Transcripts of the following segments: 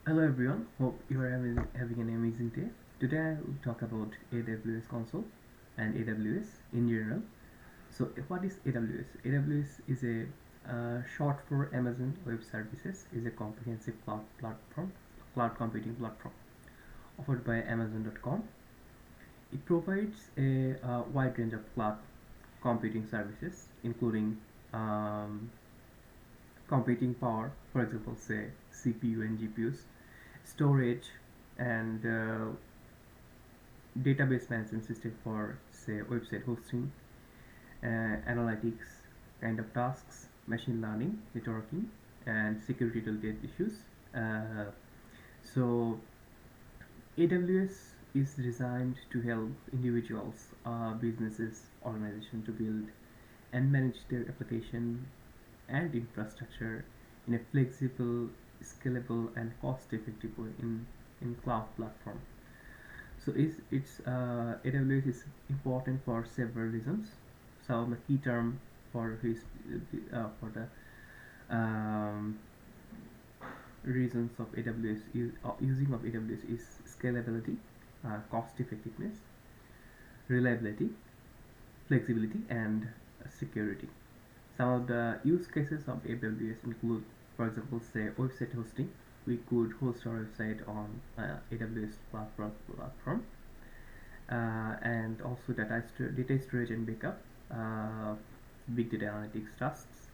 Hello everyone, hope you are having an amazing day. Today I will talk about AWS console and AWS in general. So what is AWS? AWS is a short for Amazon Web Services, is a comprehensive cloud computing platform offered by Amazon.com. It provides a wide range of cloud computing services, including um, computing power, for example, say CPU and GPUs, storage, and database management system for say website hosting, analytics kind of tasks, machine learning, networking, and security related issues. Uh, so AWS is designed to help individuals, businesses, organizations to build and manage their application and infrastructure in a flexible, scalable, and cost-effective way in cloud platform. So AWS is important for several reasons. So the key term for the um, reasons of using of AWS is scalability, cost effectiveness, reliability, flexibility, and security. Some of the use cases of AWS include, for example, say website hosting. We could host our website on AWS platform, and also data storage and backup, uh, big data analytics tasks.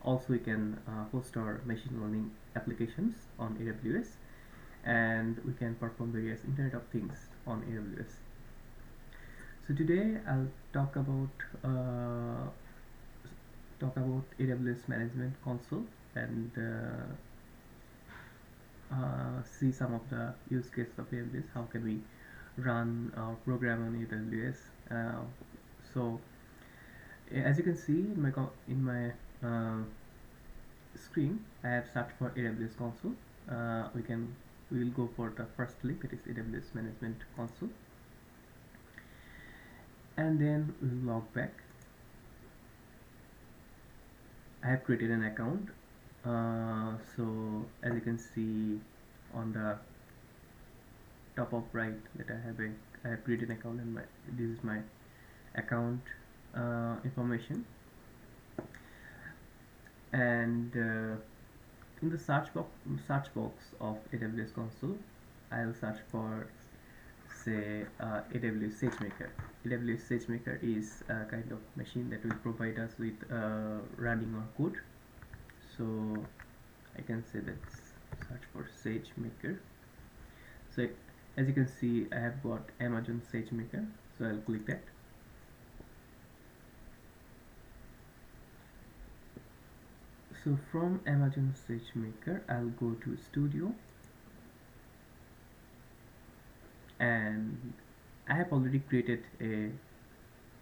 Also, we can host our machine learning applications on AWS, and we can perform various Internet of Things on AWS. So today I'll talk about AWS Management Console and see some of the use cases of AWS. How can we run our program on AWS? So as you can see in my screen, I have searched for AWS Console. We will go for the first link, that is AWS Management Console, and then we'll log back. I have created an account. So as you can see on the top of right, that I have created an account, and this is my account information. And in the search box of AWS console, I'll search for say AWS SageMaker. AWS SageMaker is a kind of machine that will provide us with running our code. So I can say let's search for SageMaker. So as you can see, I have got Amazon SageMaker, so I'll click that. So from Amazon SageMaker, I'll go to Studio, and I have already created a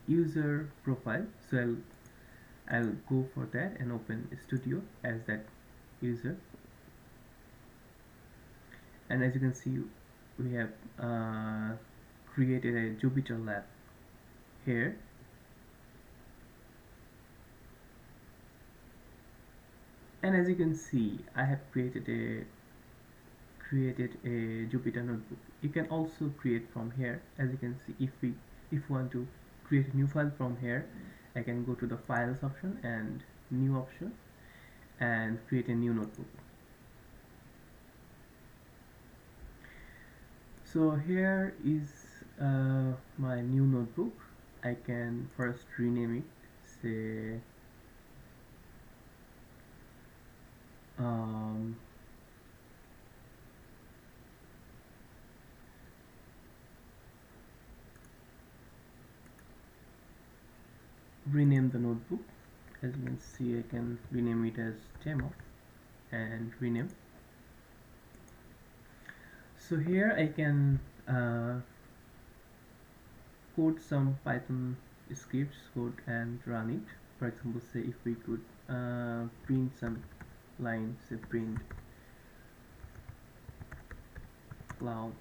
user profile, so I'll go for that and open Studio as that user. And as you can see, we have created a Jupyter lab here. And as you can see, I have created a Jupyter notebook. You can also create from here. As you can see, if we want to create a new file from here, I can go to the files option and new option and create a new notebook. So here is my new notebook. I can first rename it, say rename the notebook. As you can see, I can rename it as demo and rename. So here I can code some Python scripts code and run it. For example, say if we could print some lines, say print cloud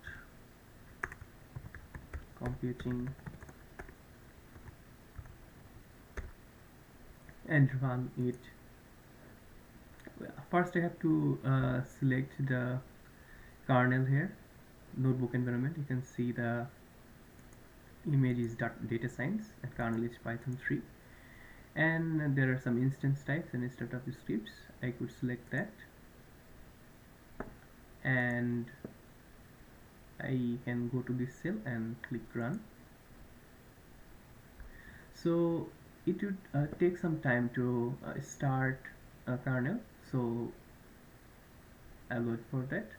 computing and run it. First I have to select the kernel here, notebook environment. You can see the image is data science and kernel is Python 3, and there are some instance types and startup scripts. I could select that and I can go to this cell and click run. So it would take some time to start a kernel, so I'll wait for that.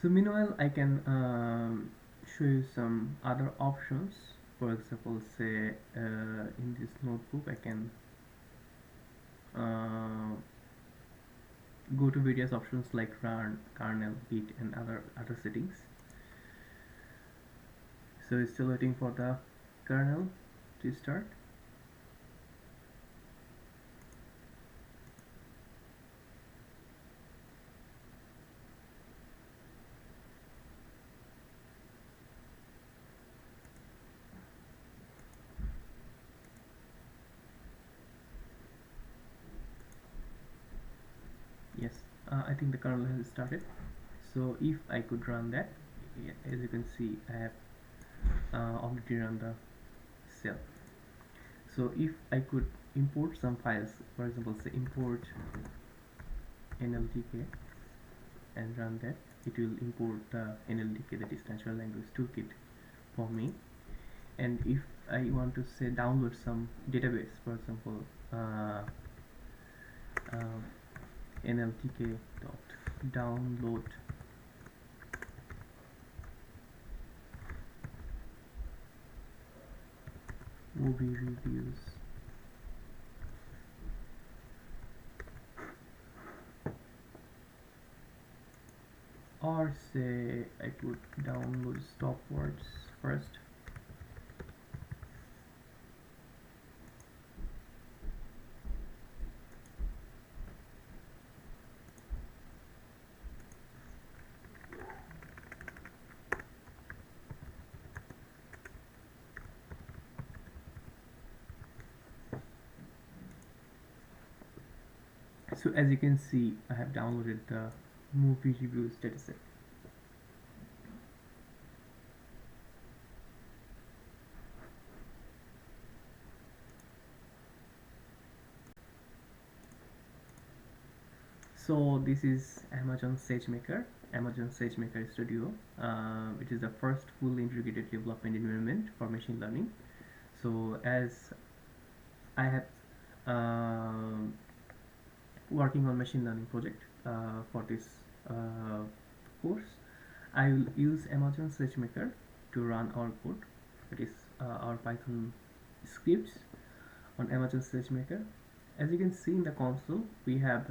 So meanwhile I can show you some other options. For example, say in this notebook I can go to various options like run, kernel, git and other settings. So it's still waiting for the kernel to start. Yes, I think the kernel has started. So if I could run that, as you can see I have already run the cell. So if I could import some files, for example say import NLTK and run that, it will import the NLTK, that is natural language toolkit, for me. And if I want to say download some database, for example NLTK dot download movie reviews, or say I could download stopwords first. So as you can see, I have downloaded the movie reviews dataset. So this is Amazon Sagemaker, Amazon Sagemaker Studio, which is the first fully integrated development environment for machine learning. So as I have working on machine learning project for this course, I will use Amazon Sagemaker to run our code, that is our Python scripts on Amazon Sagemaker. As you can see in the console, we have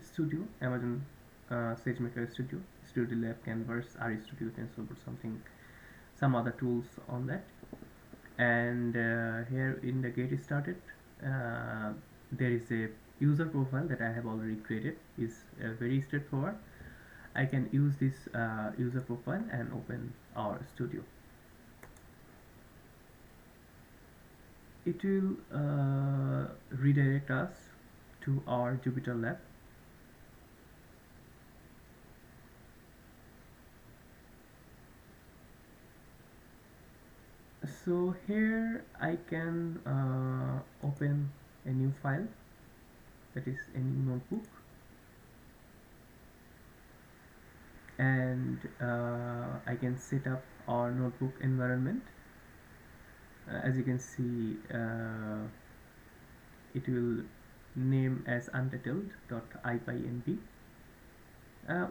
Studio, Amazon Sagemaker Studio, Studio Lab, Canvas, RStudio, TensorBoard, some other tools on that. And here in the get started, there is a user profile that I have already created. Is very straightforward. I can use this user profile and open our studio. It will redirect us to our Jupyter lab. So here I can open a new file, that is a new notebook, and I can set up our notebook environment. As you can see, it will name as untitled.ipynb.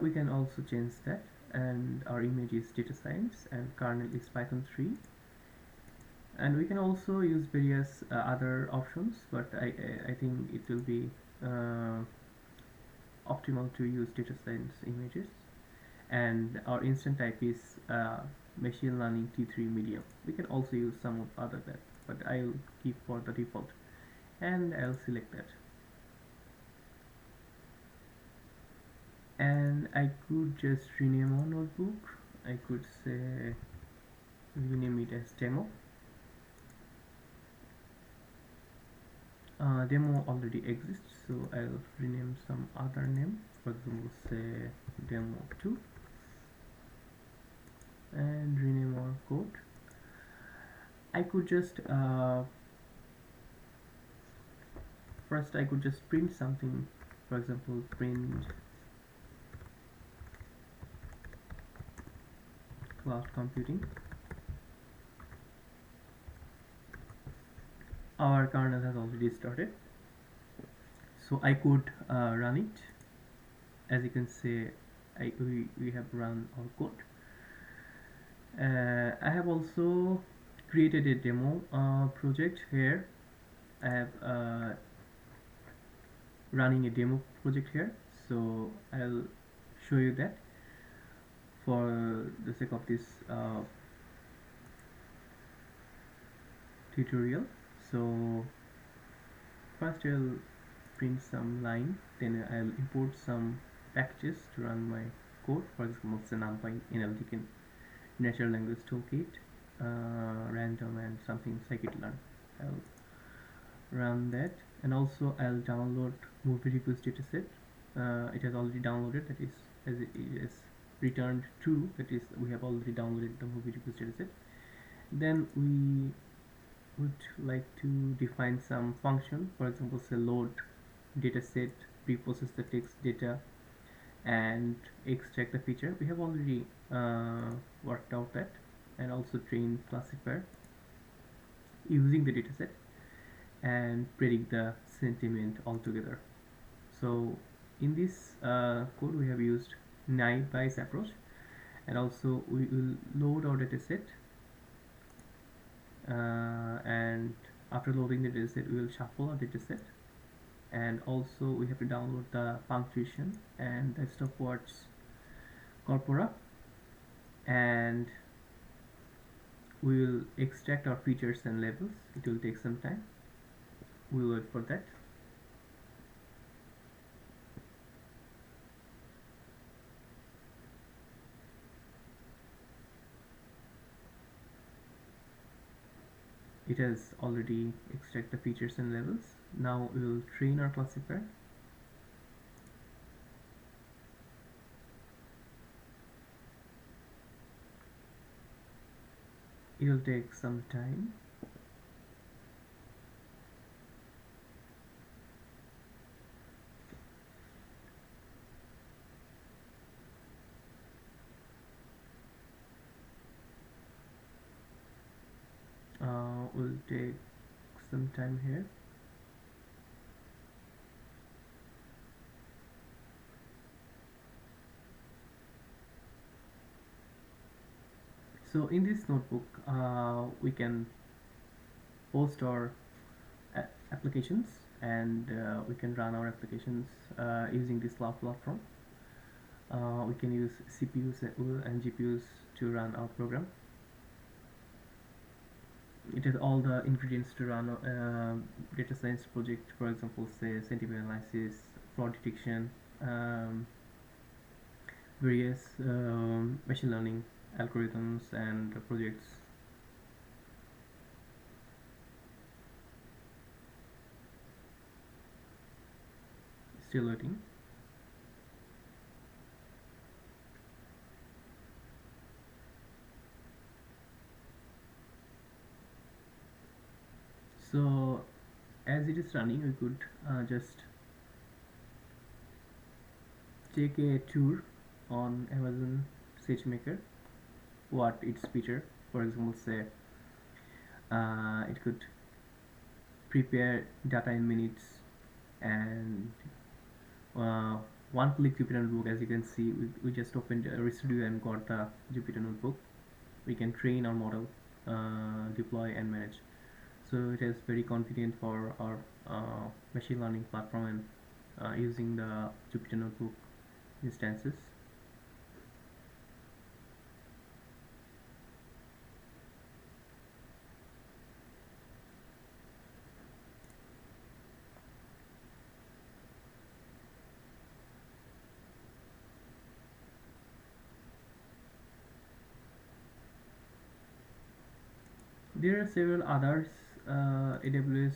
We can also change that, and our image is data science and kernel is Python 3. And we can also use various other options, but I think it will be optimal to use data science images. And our instant type is machine learning T3 medium. We can also use some of other that, but I'll keep for the default, and I'll select that. And I could just rename our notebook. I could say rename it as demo. demo already exists, so I'll rename some other name, for example say demo 2, and rename our code. I could just first I could just print something, for example print cloud computing. Our kernel has already started, so I could run it. As you can see, we have run our code. I have also created a demo project here. I have running a demo project here, so I'll show you that for the sake of this tutorial. So first I'll print some line, then I'll import some packages to run my code. For example, say NumPy, NLTK, natural language toolkit, random, and something scikit-learn. I'll run that, and also I'll download movie reviews dataset. It has already downloaded, that is, as it is returned true, that is, we have already downloaded the movie reviews dataset. Then we would like to define some function, for example say load dataset, pre-process the text data, and extract the feature. We have already worked out that, and also train classifier using the dataset and predict the sentiment altogether. So in this code we have used naive Bayes approach, and also we will load our dataset, and after loading the dataset we will shuffle our dataset, and also we have to download the punctuation and the stopwatch corpora, and we will extract our features and labels. It will take some time. We'll wait for that. It has already extracted the features and labels. Now we will train our classifier. It will take some time. Will take some time here. So in this notebook we can post our applications, and we can run our applications using this cloud platform. We can use CPUs and GPUs to run our program. It has all the ingredients to run a data science project, for example say sentiment analysis, fraud detection, various machine learning algorithms and projects. Still waiting. So as it is running, we could just take a tour on Amazon Sagemaker, what its feature. For example say it could prepare data in minutes, and one click Jupyter Notebook. As you can see, we just opened Restudio and got the Jupyter Notebook. We can train our model, deploy and manage. So it is very convenient for our machine learning platform, and using the Jupyter Notebook instances. There are several others AWS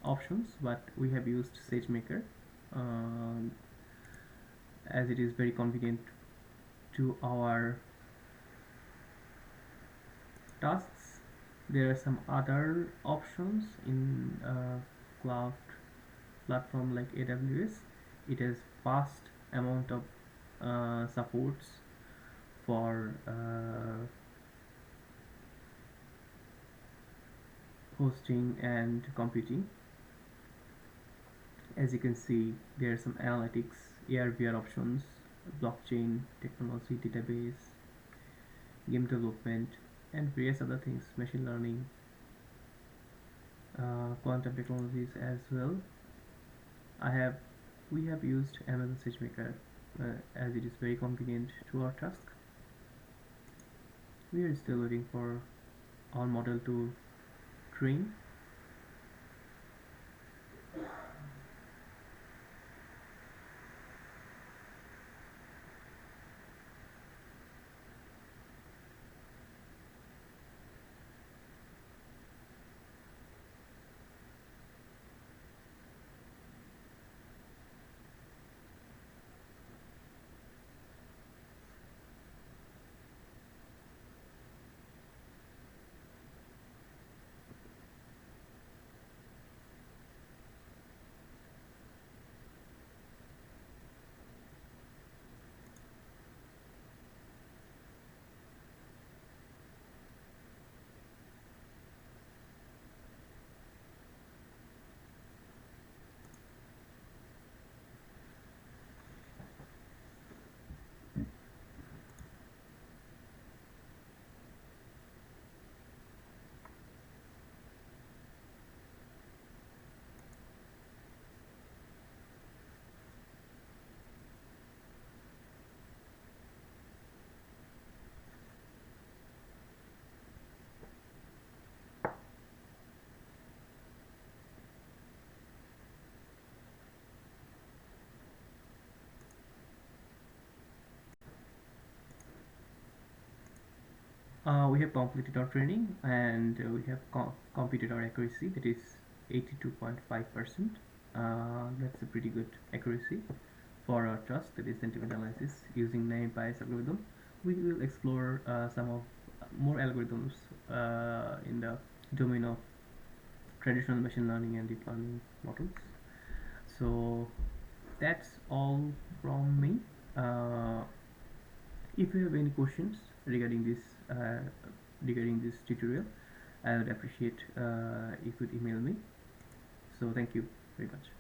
options, but we have used Sagemaker um, as it is very convenient to our tasks. There are some other options in cloud platform like AWS. It has vast amount of supports for hosting and computing. As you can see, there are some analytics, AR/VR options, blockchain technology, database, game development, and various other things, machine learning, quantum technologies as well. I have We have used Amazon SageMaker as it is very convenient to our task. We are still waiting for our model to train. We have completed our training and we have computed our accuracy, that is 82.5%. That's a pretty good accuracy for our task, that is sentiment analysis using naive Bayes algorithm. We will explore some of more algorithms in the domain of traditional machine learning and deep learning models. So that's all from me. If you have any questions regarding this tutorial, I would appreciate if you could email me. So thank you very much.